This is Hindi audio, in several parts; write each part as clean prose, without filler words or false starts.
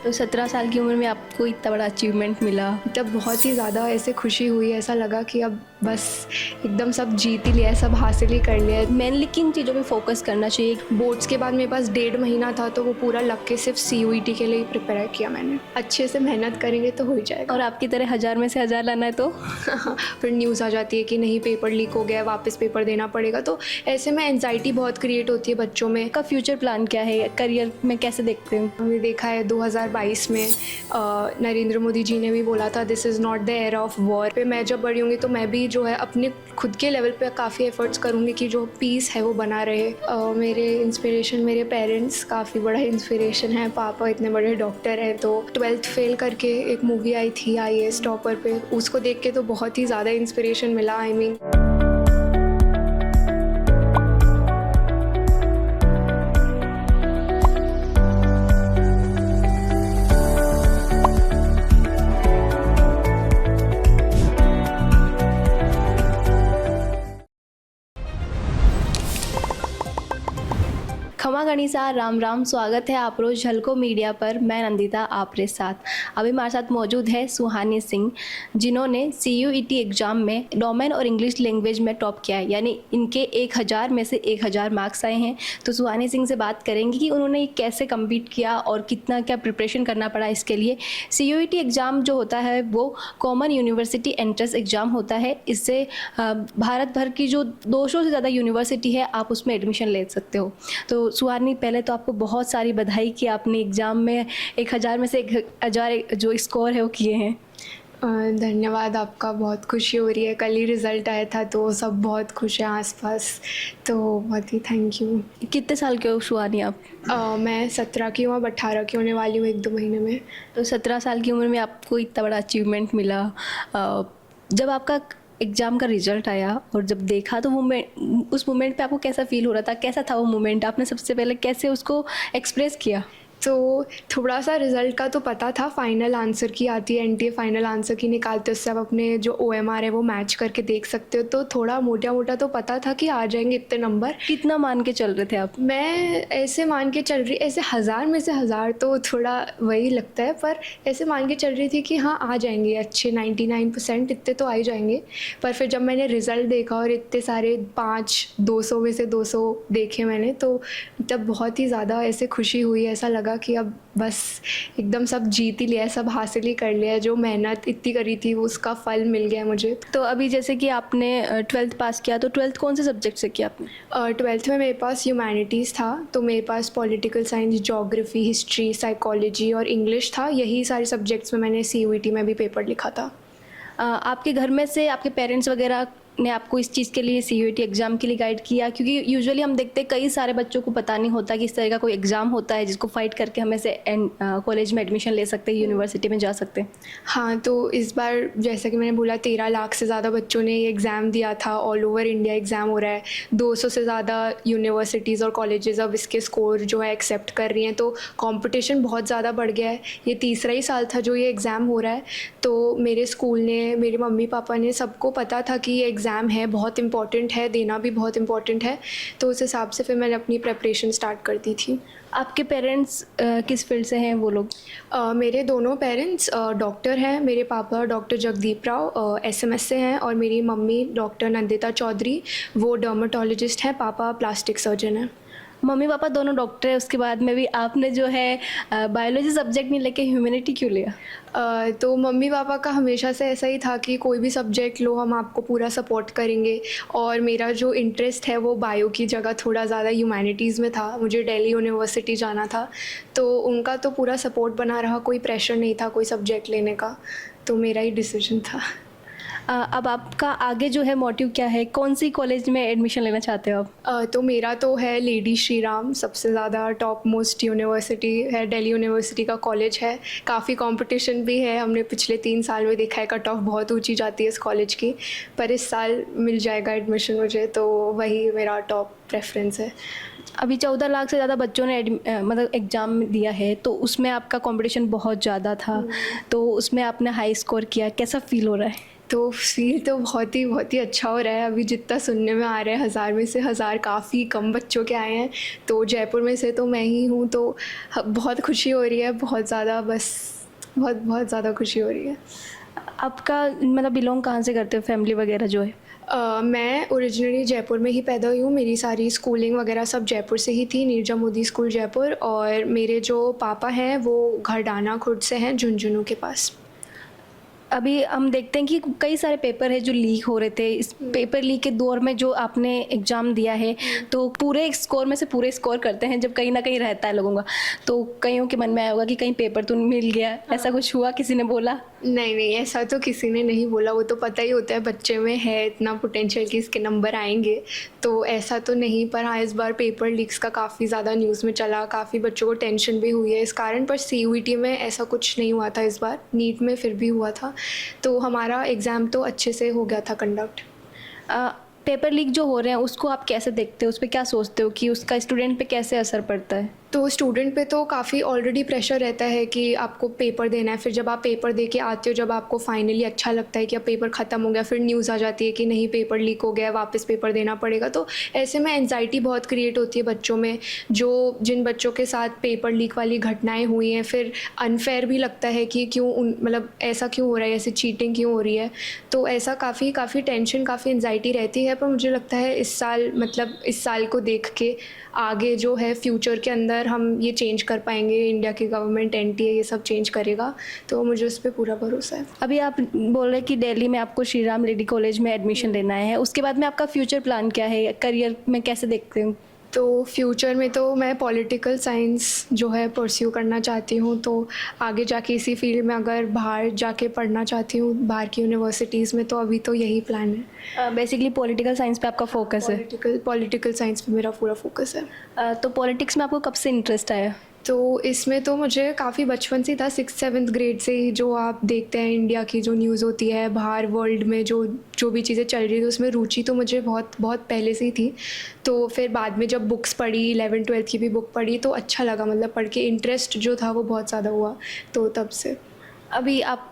तो 17 साल की उम्र में आपको इतना बड़ा अचीवमेंट मिला। तब बहुत ही ज़्यादा ऐसे खुशी हुई, ऐसा लगा कि अब बस एकदम सब जीत ही लिया है, सब हासिल ही कर लिया है। मेनली किन चीज़ों पे फोकस करना चाहिए? बोर्ड्स के बाद मेरे पास 1.5 महीना था, तो वो पूरा लग के सिर्फ CUET के लिए ही प्रिपेयर किया मैंने। अच्छे से मेहनत करेंगे तो हो ही जाएगा। और आपकी तरह 1000 में से 1000 लाना है तो फिर न्यूज़ आ जाती है कि नहीं पेपर लीक हो गया, वापस पेपर देना पड़ेगा, तो ऐसे में एंजाइटी बहुत क्रिएट होती है बच्चों में। आपका फ्यूचर प्लान क्या है? करियर में कैसे देखते हैं? हमने देखा है 2022 में नरेंद्र मोदी जी ने भी बोला था this is not the era of war. पे मैं जब बड़ी होंगी तो मैं भी जो है अपने खुद के लेवल पे काफ़ी एफर्ट्स करूँगी कि जो पीस है वो बना रहे। मेरे इंस्पिरेशन मेरे पेरेंट्स काफ़ी बड़ा इंस्पिरेशन है। पापा इतने बड़े डॉक्टर हैं, तो 12th फेल करके एक मूवी आई थी IAS टॉपर पे, उसको देख के तो बहुत ही ज़्यादा इंस्पिरेशन मिला। आई मीन खमा गणिसा राम राम, स्वागत है आप रोज झलको मीडिया पर। मैं नंदिता आपके साथ। अभी हमारे साथ मौजूद है सुहानी सिंह, जिन्होंने CUET एग्ज़ाम में रोमन और इंग्लिश लैंग्वेज में टॉप किया है, यानी इनके 1000 में से 1000 मार्क्स आए हैं। तो सुहानी सिंह से बात करेंगे कि उन्होंने कैसे कम्पीट किया और कितना क्या प्रिपरेशन करना पड़ा इसके लिए। CUET एग्ज़ाम जो होता है वो कॉमन यूनिवर्सिटी एंट्रेंस एग्ज़ाम होता है। इससे भारत भर की जो 200 से ज़्यादा यूनिवर्सिटी है आप उसमें एडमिशन ले सकते हो। तो सुहानी, पहले तो आपको बहुत सारी बधाई कि आपने एग्ज़ाम में 1000 में से 1000 जो स्कोर है वो किए हैं। धन्यवाद आपका, बहुत खुशी हो रही है। कल ही रिज़ल्ट आया था तो सब बहुत खुश हैं आसपास, तो बहुत ही थैंक यू। कितने साल के हो सुहानी आप? मैं 17 की हूँ, अब 18 की होने वाली हूँ 1-2 महीने में। तो 17 साल की उम्र में आपको इतना बड़ा अचीवमेंट मिला। जब आपका एग्ज़ाम का रिजल्ट आया और जब देखा तो उस मोमेंट पे आपको कैसा फील हो रहा था? कैसा था वो मोमेंट? आपने सबसे पहले कैसे उसको एक्सप्रेस किया? तो थोड़ा सा रिज़ल्ट का तो पता था, फाइनल आंसर की आती है NTA फाइनल आंसर की निकालते, उससे आप अपने जो OMR है वो मैच करके देख सकते हो। तो थोड़ा मोटा मोटा तो पता था कि आ जाएंगे इतने नंबर। कितना मान के चल रहे थे आप? मैं ऐसे मान के चल रही, ऐसे 1000 में से 1000 तो थोड़ा वही लगता है, पर ऐसे मान के चल रही थी कि हाँ आ जाएंगे अच्छे 99% इतने तो आ ही जाएंगे। पर फिर जब मैंने रिज़ल्ट देखा और इतने सारे 200 में से 200 देखे मैंने, तो तब बहुत ही ज़्यादा ऐसे खुशी हुई, ऐसा लगा कि अब बस एकदम सब जीत ही लिया है, सब हासिल ही कर लिया है। जो मेहनत इतनी करी थी वो उसका फल मिल गया मुझे। तो अभी जैसे कि आपने 12th पास किया, तो 12th कौन से सब्जेक्ट से किया आपने? 12th में मेरे पास ह्यूमैनिटीज़ था, तो मेरे पास political science, geography, history, psychology और इंग्लिश था। यही सारे सब्जेक्ट्स में मैंने CUET में भी पेपर लिखा था। आपके घर में से आपके पेरेंट्स वगैरह ने आपको इस चीज़ के लिए CUET एग्ज़ाम के लिए गाइड किया? क्योंकि यूजुअली हम देखते हैं कई सारे बच्चों को पता नहीं होता कि इस तरह का कोई एग्ज़ाम होता है जिसको फाइट करके हम ऐसे कॉलेज में एडमिशन ले सकते हैं, यूनिवर्सिटी में जा सकते हैं। हाँ, तो इस बार जैसा कि मैंने बोला 13 लाख से ज़्यादा बच्चों ने ये एग्ज़ाम दिया था। ऑल ओवर इंडिया एग्ज़ाम हो रहा है। 200 से ज़्यादा यूनिवर्सिटीज़ और कॉलेजेस अब इसके स्कोर जो है एक्सेप्ट कर रही हैं, तो कंपटीशन बहुत ज़्यादा बढ़ गया है। ये तीसरा ही साल था जो ये एग्ज़ाम हो रहा है, तो मेरे स्कूल ने, मेरे मम्मी पापा ने, सबको पता था कि ये एग्ज़ाम है, बहुत इंपॉर्टेंट है, देना भी बहुत इंपॉर्टेंट है। तो उस हिसाब से फिर मैंने अपनी प्रेपरेशन स्टार्ट कर दी थी। आपके पेरेंट्स किस फील्ड से हैं वो लोग? मेरे दोनों पेरेंट्स डॉक्टर हैं। मेरे पापा डॉक्टर जगदीप राव SMS से हैं, और मेरी मम्मी डॉक्टर नंदिता चौधरी, वो डर्मेटोलॉजिस्ट हैं। पापा प्लास्टिक सर्जन हैं। मम्मी पापा दोनों डॉक्टर है, उसके बाद में भी आपने जो है बायोलॉजी सब्जेक्ट नहीं लेके ह्यूमैनिटी क्यों लिया? तो मम्मी पापा का हमेशा से ऐसा ही था कि कोई भी सब्जेक्ट लो हम आपको पूरा सपोर्ट करेंगे, और मेरा जो इंटरेस्ट है वो बायो की जगह थोड़ा ज़्यादा ह्यूमैनिटीज़ में था। मुझे दिल्ली यूनिवर्सिटी जाना था, तो उनका तो पूरा सपोर्ट बना रहा, कोई प्रेशर नहीं था कोई सब्जेक्ट लेने का, तो मेरा ही डिसीजन था। अब आपका आगे जो है मोटिव क्या है? कौन सी कॉलेज में एडमिशन लेना चाहते हो आप? तो मेरा तो है लेडी श्री राम, सबसे ज़्यादा टॉप मोस्ट यूनिवर्सिटी है, दिल्ली यूनिवर्सिटी का कॉलेज है। काफ़ी कंपटीशन भी है, हमने पिछले 3 साल में देखा है कट ऑफ बहुत ऊंची जाती है इस कॉलेज की, पर इस साल मिल जाएगा एडमिशन मुझे, तो वही मेरा टॉप प्रेफरेंस है। अभी 14 लाख से ज़्यादा बच्चों ने मतलब एग्ज़ाम दिया है, तो उसमें आपका कंपटीशन बहुत ज़्यादा था, तो उसमें आपने हाई स्कोर किया, कैसा फील हो रहा है? तो फील तो बहुत ही अच्छा हो रहा है। अभी जितना सुनने में आ रहा है 1000 में से 1000 काफ़ी कम बच्चों के आए हैं, तो जयपुर में से तो मैं ही हूँ, तो बहुत खुशी हो रही है, बहुत ज़्यादा, बस बहुत बहुत ज़्यादा खुशी हो रही है। आपका मतलब बिलोंग कहाँ से करते हो, फैमिली वगैरह जो है? मैं ओरिजिनली जयपुर में ही पैदा हुई हूँ। मेरी सारी स्कूलिंग वगैरह सब जयपुर से ही थी, नीरजा मोदी स्कूल जयपुर। और मेरे जो पापा हैं वो घरडाना खुर्द से हैं, झुंझुनू के पास। अभी हम देखते हैं कि कई सारे पेपर है जो लीक हो रहे थे। इस पेपर लीक के दौर में जो आपने एग्ज़ाम दिया है, तो पूरे स्कोर में से पूरे स्कोर करते हैं जब कहीं ना कहीं रहता है लोगों का, तो कईयों के मन में आया होगा कि कहीं पेपर तो नहीं मिल गया, ऐसा कुछ हुआ, किसी ने बोला? नहीं, ऐसा तो किसी ने नहीं बोला। वो तो पता ही होता है बच्चे में है इतना पोटेंशियल कि इसके नंबर आएंगे, तो ऐसा तो नहीं। पर हाँ, इस बार पेपर लीक्स का काफ़ी ज़्यादा न्यूज़ में चला, काफ़ी बच्चों को टेंशन भी हुई है इस कारण। पर CUET में ऐसा कुछ नहीं हुआ था इस बार, नीट में फिर भी हुआ था, तो हमारा एग्ज़ाम तो अच्छे से हो गया था कंडक्ट। पेपर लीक जो हो रहे हैं उसको आप कैसे देखते हो, उस पर क्या सोचते हो कि उसका स्टूडेंट पे कैसे असर पड़ता है? तो स्टूडेंट पे तो काफ़ी ऑलरेडी प्रेशर रहता है कि आपको पेपर देना है। फिर जब आप पेपर दे के आते हो, जब आपको फाइनली अच्छा लगता है कि अब पेपर ख़त्म हो गया, फिर न्यूज़ आ जाती है कि नहीं पेपर लीक हो गया, वापस पेपर देना पड़ेगा। तो ऐसे में एंजाइटी बहुत क्रिएट होती है बच्चों में। जो जिन बच्चों के साथ पेपर लीक वाली घटनाएं हुई हैं, फिर अनफेयर भी लगता है कि क्यों मतलब ऐसा क्यों हो रहा है, ऐसे चीटिंग क्यों हो रही है। तो ऐसा काफ़ी टेंशन, काफ़ी एंजाइटी रहती है। पर मुझे लगता है इस साल को देख के आगे जो है फ्यूचर के अंदर हम ये चेंज कर पाएंगे। इंडिया की गवर्नमेंट, NTA ये सब चेंज करेगा, तो मुझे उस पर पूरा भरोसा है। अभी आप बोल रहे हैं कि दिल्ली में आपको श्री राम रेड्डी कॉलेज में एडमिशन लेना है, उसके बाद में आपका फ्यूचर प्लान क्या है, करियर में कैसे देखते हो? तो फ्यूचर में तो मैं पॉलिटिकल साइंस जो है परस्यू करना चाहती हूँ। तो आगे जाके इसी फील्ड में अगर बाहर जाके पढ़ना चाहती हूँ, बाहर की यूनिवर्सिटीज़ में, तो अभी तो यही प्लान है। बेसिकली पॉलिटिकल साइंस पे आपका फोकस है? पॉलिटिकल साइंस पे मेरा पूरा फोकस है। तो पॉलिटिक्स में आपको कब से इंटरेस्ट आया? तो इसमें तो मुझे काफ़ी बचपन से था, 6th-7th ग्रेड से ही। जो आप देखते हैं इंडिया की जो न्यूज़ होती है, बाहर वर्ल्ड में जो भी चीज़ें चल रही थी, उसमें रुचि तो मुझे बहुत बहुत पहले से ही थी। तो फिर बाद में जब बुक्स पढ़ी, 11th-12th की भी बुक पढ़ी, तो अच्छा लगा, मतलब पढ़ के इंटरेस्ट जो था वो बहुत ज़्यादा हुआ, तो तब से। अभी आप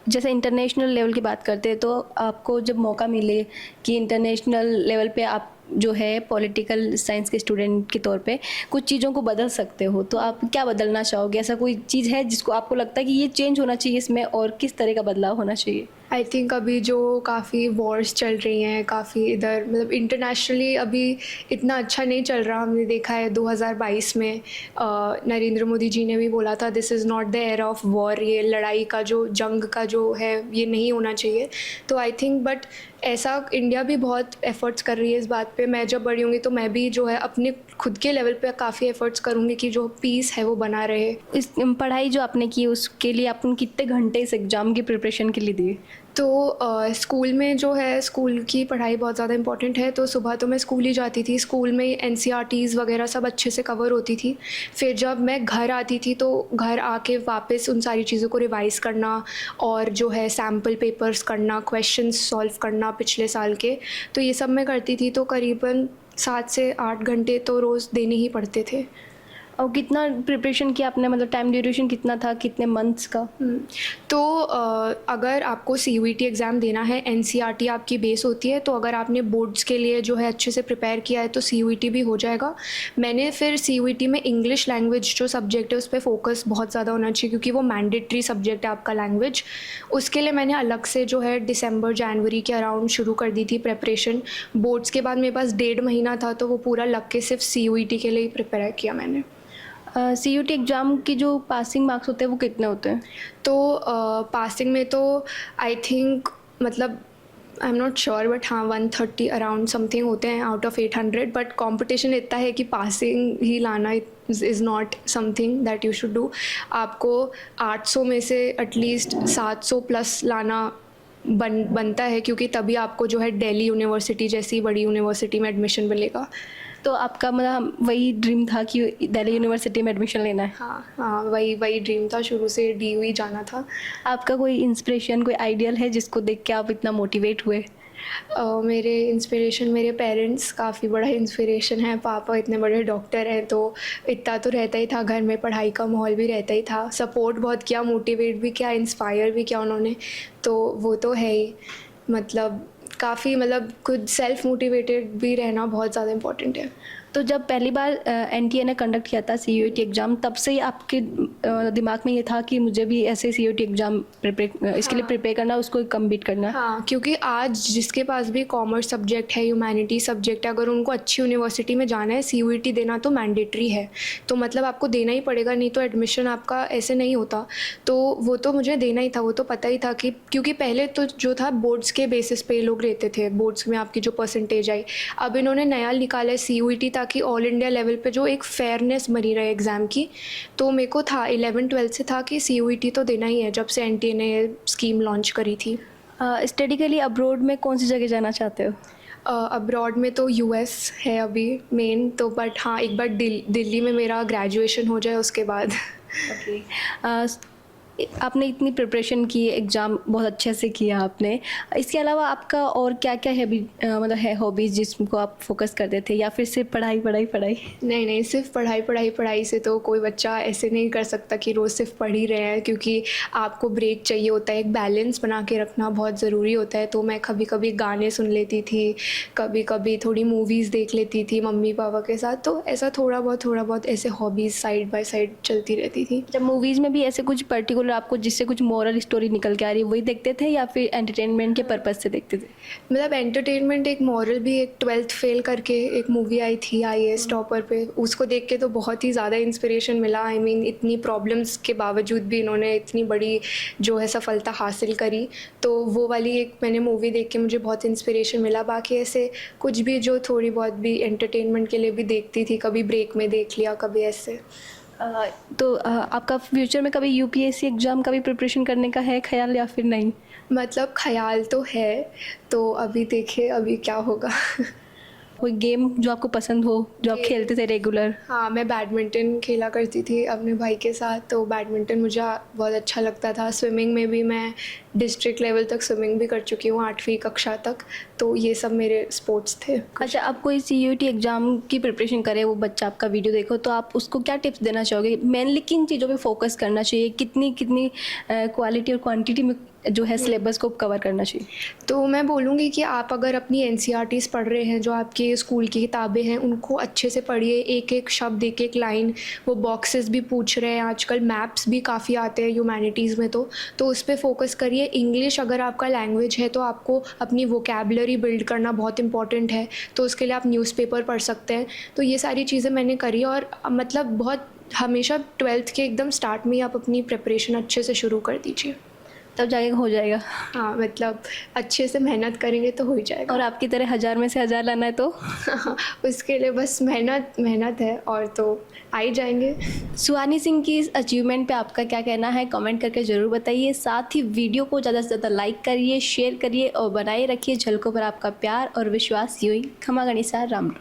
जैसे इंटरनेशनल लेवल की बात करते हैं, तो आपको जब मौका मिले कि इंटरनेशनल लेवल पे आप जो है पॉलिटिकल साइंस के स्टूडेंट के तौर पे कुछ चीज़ों को बदल सकते हो, तो आप क्या बदलना चाहोगे? ऐसा कोई चीज़ है जिसको आपको लगता है कि ये चेंज होना चाहिए इसमें, और किस तरह का बदलाव होना चाहिए? आई थिंक अभी जो काफ़ी वॉर्स चल रही हैं, काफ़ी इधर मतलब इंटरनेशनली अभी इतना अच्छा नहीं चल रहा। हमने देखा है 2022 में नरेंद्र मोदी जी ने भी बोला था, this is not the era of war. ये लड़ाई का जो जंग का जो है ये नहीं होना चाहिए। तो आई थिंक बट ऐसा इंडिया भी बहुत एफ़र्ट्स कर रही है इस बात पे। मैं जब बड़ी होंगी तो मैं भी जो है अपने खुद के लेवल पे काफ़ी एफ़र्ट्स करूँगी कि जो पीस है वो बना रहे। इस पढ़ाई जो आपने की उसके लिए आपने कितने घंटे इस एग्ज़ाम की प्रिपरेशन के लिए दिए? तो स्कूल में जो है, स्कूल की पढ़ाई बहुत ज़्यादा इम्पॉर्टेंट है। तो सुबह तो मैं स्कूल ही जाती थी, स्कूल में NCERTs वगैरह सब अच्छे से कवर होती थी। फिर जब मैं घर आती थी तो घर आके वापस उन सारी चीज़ों को रिवाइज़ करना, और जो है सैम्पल पेपर्स करना, क्वेश्चंस सॉल्व करना पिछले साल के, तो ये सब मैं करती थी। तो करीबन 7 से 8 घंटे तो रोज़ देने ही पड़ते थे। और कितना प्रिपरेशन किया आपने, मतलब टाइम ड्यूरेशन कितना था, कितने मंथ्स का? तो अगर आपको CUET एग्ज़ाम देना है, NCERT आपकी बेस होती है। तो अगर आपने बोर्ड्स के लिए जो है अच्छे से प्रिपेयर किया है तो CUET भी हो जाएगा। मैंने फिर CUET में इंग्लिश लैंग्वेज जो सब्जेक्ट है उस पर फोकस बहुत ज़्यादा होना चाहिए, क्योंकि वो मैंडेटरी सब्जेक्ट है आपका लैंग्वेज। उसके लिए मैंने अलग से जो है दिसंबर-जनवरी के अराउंड शुरू कर दी थी प्रिपरेशन। बोर्ड्स के बाद मेरे पास 1.5 महीना था, तो वो पूरा लग के सिर्फ CUET के लिए ही प्रिपेयर किया मैंने। CUET एग्ज़ाम की जो पासिंग मार्क्स होते हैं वो कितने होते हैं? तो पासिंग में तो आई थिंक मतलब I am not sure, but हाँ 130 अराउंड समथिंग होते हैं आउट ऑफ 800। बट कंपटीशन इतना है कि पासिंग ही लाना is not something that you should do. आपको 800 में से एटलीस्ट 700 प्लस लाना बनता है, क्योंकि तभी आपको जो है दिल्ली यूनिवर्सिटी जैसी बड़ी यूनिवर्सिटी में एडमिशन मिलेगा। तो आपका मतलब वही ड्रीम था कि दिल्ली यूनिवर्सिटी में एडमिशन लेना है? हाँ, वही ड्रीम था, शुरू से DU ही जाना था। आपका कोई इंस्पिरेशन, कोई आइडियल है जिसको देख के आप इतना मोटिवेट हुए? मेरे इंस्पिरेशन मेरे पेरेंट्स काफ़ी बड़ा इंस्पिरेशन है। पापा इतने बड़े डॉक्टर हैं तो इतना तो रहता ही था, घर में पढ़ाई का माहौल भी रहता ही था। सपोर्ट बहुत किया, मोटिवेट भी किया, इंस्पायर भी किया उन्होंने, तो वो तो है ही। मतलब काफ़ी मतलब खुद सेल्फ मोटिवेटेड भी रहना बहुत ज़्यादा इम्पोर्टेंट है। तो जब पहली बार एनटीए ने कंडक्ट किया था सीयूईटी एग्ज़ाम, तब से ही आपके दिमाग में ये था कि मुझे भी ऐसे सीयूईटी एग्ज़ाम इसके लिए प्रिपेयर करना, उसको कंप्लीट करना? हाँ, क्योंकि आज जिसके पास भी कॉमर्स सब्जेक्ट है, ह्यूमैनिटी सब्जेक्ट है, अगर उनको अच्छी यूनिवर्सिटी में जाना है, सीयूईटी देना तो मैंडेटरी है। तो मतलब आपको देना ही पड़ेगा, नहीं तो एडमिशन आपका ऐसे नहीं होता। तो वो तो मुझे देना ही था, वो तो पता ही था कि क्योंकि पहले तो जो था बोर्ड्स के बेसिस पे लोग रहते थे, बोर्ड्स में आपकी जो परसेंटेज आई। अब इन्होंने नया निकाला है सीयूईटी, ताकि ऑल इंडिया लेवल पे जो एक फेयरनेस बनी रहे एग्ज़ाम की। तो मेरे को था 11-12 से था कि सीयूईटी तो देना ही है, जब से एनटीए ने ये स्कीम लॉन्च करी थी। स्टडी के लिए अब्रॉड में कौन सी जगह जाना चाहते हो? अब्रॉड में तो यूएस है अभी मेन तो, बट हाँ एक बार दिल्ली में मेरा ग्रेजुएशन हो जाए उसके बाद। ओके। आपने इतनी प्रिपरेशन की, एग्ज़ाम बहुत अच्छे से किया आपने, इसके अलावा आपका और क्या क्या है मतलब है हॉबीज़ जिसको आप फोकस करते थे, या फिर सिर्फ पढ़ाई पढ़ाई पढ़ाई? नहीं, सिर्फ पढ़ाई से तो कोई बच्चा ऐसे नहीं कर सकता कि रोज़ सिर्फ पढ़ ही रहे हैं, क्योंकि आपको ब्रेक चाहिए होता है, एक बैलेंस बना के रखना बहुत ज़रूरी होता है। तो मैं कभी कभी गाने सुन लेती थी, कभी कभी थोड़ी मूवीज़ देख लेती थी मम्मी पापा के साथ। तो ऐसा थोड़ा बहुत ऐसे हॉबीज़ साइड बाय साइड चलती रहती थी। जब मूवीज़ में भी ऐसे कुछ पर्टिकुलर आपको जिससे कुछ मॉरल स्टोरी निकल के आ रही है, वही देखते थे या फिर एंटरटेनमेंट के पर्पज़ से देखते थे? मतलब एंटरटेनमेंट, एक मॉरल भी, एक 12th फेल करके एक मूवी आई थी आईएएस टॉपर पे, उसको देख के तो बहुत ही ज़्यादा इंस्पिरेशन मिला। आई मीन इतनी प्रॉब्लम्स के बावजूद भी इन्होंने इतनी बड़ी जो है सफलता हासिल करी। तो वो वाली एक मैंने मूवी देख के मुझे बहुत इंस्पिरेशन मिला। बाकी ऐसे कुछ भी जो थोड़ी बहुत भी एंटरटेनमेंट के लिए भी देखती थी, कभी ब्रेक में देख लिया, कभी ऐसे। तो आपका फ्यूचर में कभी यूपीएससी एग्ज़ाम का भी प्रिपरेशन करने का है ख्याल, या फिर नहीं? मतलब ख्याल तो है, तो अभी देखिए अभी क्या होगा। कोई गेम जो आपको पसंद हो, जो आप खेलते थे रेगुलर? हाँ, मैं बैडमिंटन खेला करती थी अपने भाई के साथ, तो बैडमिंटन मुझे बहुत अच्छा लगता था। स्विमिंग में भी मैं डिस्ट्रिक्ट लेवल तक स्विमिंग भी कर चुकी हूँ, 8वीं कक्षा तक। तो ये सब मेरे स्पोर्ट्स थे। अच्छा, अब कोई सीयूईटी एग्ज़ाम की प्रिपरेशन करे वो बच्चा, आपका वीडियो देखो, तो आप उसको क्या टिप्स देना चाहोगे? मेनली किन चीज़ों पे फोकस करना चाहिए, कितनी क्वालिटी और क्वांटिटी में जो है सिलेबस को कवर करना चाहिए? तो मैं बोलूँगी कि आप अगर अपनी एनसीईआरटीज़ पढ़ रहे हैं, जो आपके स्कूल की किताबें हैं, उनको अच्छे से पढ़िए, एक एक शब्द, एक एक लाइन। वो बॉक्सेस भी पूछ रहे हैं आजकल, मैप्स भी काफ़ी आते हैं ह्यूमैनिटीज़ में, तो उस पर फोकस करिए। इंग्लिश अगर आपका लैंग्वेज है तो आपको अपनी वोकैबुलरी बिल्ड करना बहुत इंपॉर्टेंट है, तो उसके लिए आप न्यूज़पेपर पढ़ सकते हैं। तो ये सारी चीज़ें मैंने करी, और मतलब बहुत हमेशा 12th के एकदम स्टार्ट में ही आप अपनी प्रिपरेशन अच्छे से शुरू कर दीजिए, तब जाके हो जाएगा। हाँ मतलब अच्छे से मेहनत करेंगे तो हो ही जाएगा। और आपकी तरह 1000 में से 1000 लाना है तो? उसके लिए बस मेहनत है, और तो आ ही जाएंगे। सुहानी सिंह की इस अचीवमेंट पे आपका क्या कहना है, कमेंट करके ज़रूर बताइए। साथ ही वीडियो को ज़्यादा से ज़्यादा लाइक करिए, शेयर करिए और बनाए रखिए झलकों पर आपका प्यार और विश्वास। यूं ही खमा गणिसा, राम।